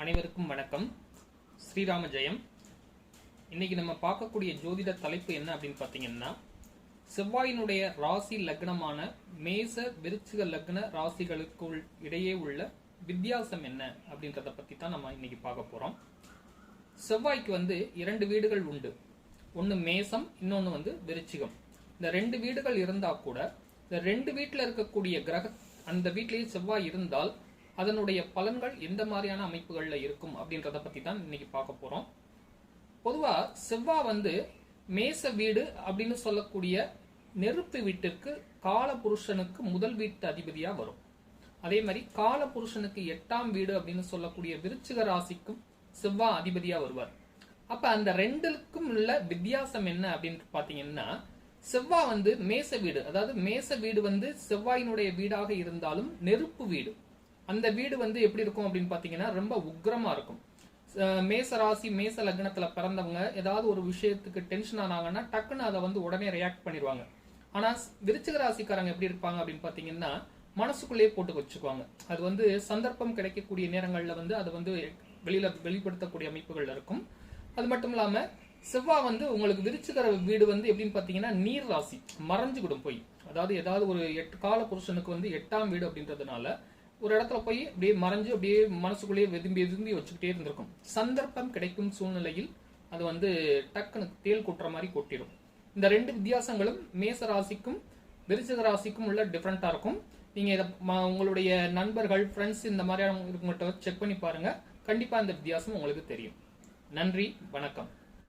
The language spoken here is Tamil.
அனைவருக்கும் வணக்கம். ஸ்ரீராம ஜெயம். இன்னைக்கு நம்ம பார்க்கக்கூடிய ஜோதிட தலைப்பு என்ன அப்படின்னு பார்த்தீங்கன்னா, செவ்வாயினுடைய ராசி லக்னமான மேச விருச்சிக லக்ன ராசிகளுக்குள் இடையே உள்ள வித்தியாசம் என்ன அப்படின்றத பத்தி தான் நம்ம இன்னைக்கு பார்க்க போறோம். செவ்வாய்க்கு இரண்டு வீடுகள் உண்டு. ஒன்று மேசம், இன்னொன்று விருச்சிகம். இந்த ரெண்டு வீடுகள் இருந்தா கூட இந்த ரெண்டு வீட்டில் இருக்கக்கூடிய கிரக அந்த வீட்டிலேயே செவ்வாய் இருந்தால் அதனுடைய பலன்கள் எந்த மாதிரியான அமைப்புகள்ல இருக்கும் அப்படின்றத பத்தி தான் இன்னைக்கு பார்க்க போறோம். பொதுவா செவ்வாய் மேச வீடு அப்படின்னு சொல்லக்கூடிய நெருப்பு வீட்டிற்கு கால புருஷனுக்கு முதல் வீட்டு அதிபதியா வரும். அதே மாதிரி கால புருஷனுக்கு 8ஆம் வீடு அப்படின்னு சொல்லக்கூடிய விருச்சிக ராசிக்கும் செவ்வாய் அதிபதியா வருவார். அப்ப அந்த ரெண்டுக்கும் உள்ள வித்தியாசம் என்ன அப்படின்னு பாத்தீங்கன்னா, செவ்வாய் மேச வீடு, அதாவது மேச வீடு செவ்வாயினுடைய வீடாக இருந்தாலும் நெருப்பு வீடு. அந்த வீடு எப்படி இருக்கும் அப்படின்னு பாத்தீங்கன்னா ரொம்ப உக்ரமா இருக்கும். மேச ராசி மேச லக்னத்துல பிறந்தவங்க ஏதாவது ஒரு விஷயத்துக்கு டென்ஷன் ஆனாங்கன்னா டக்குன்னு அதை உடனே ரியாக்ட் பண்ணிடுவாங்க. ஆனா விருச்சிக ராசிக்காரங்க எப்படி இருப்பாங்க அப்படின்னு பாத்தீங்கன்னா, மனசுக்குள்ளேயே போட்டு வச்சுக்குவாங்க. அது சந்தர்ப்பம் கிடைக்கக்கூடிய நேரங்கள்ல அதை வெளிப்படுத்தக்கூடிய அமைப்புகள் இருக்கும். அது மட்டும் இல்லாம செவ்வாய் உங்களுக்கு விருச்சிக வீடு எப்படின்னு பாத்தீங்கன்னா நீர் ராசி, மறைஞ்சுக்கிடும் போய். அதாவது ஏதாவது ஒரு 8 கால புருஷனுக்கு 8ஆம் வீடு அப்படின்றதுனால ஒரு இடத்துல போய் அப்படியே மறைஞ்சு அப்படியே மனசுக்குள்ளேயே விரும்பி வச்சுக்கிட்டே இருந்திருக்கும். சந்தர்ப்பம் கிடைக்கும் சூழ்நிலையில் அது டக்குன்னு தேல் கொட்டுற மாதிரி கொட்டிடும். இந்த ரெண்டு வித்தியாசங்களும் மேச ராசிக்கும் விருச்சிக ராசிக்கும் உள்ள டிஃபரெண்டா இருக்கும். நீங்க இதை உங்களுடைய நண்பர்கள், ஃப்ரெண்ட்ஸ் இந்த மாதிரியான செக் பண்ணி பாருங்க. கண்டிப்பா இந்த வித்தியாசம் உங்களுக்கு தெரியும். நன்றி, வணக்கம்.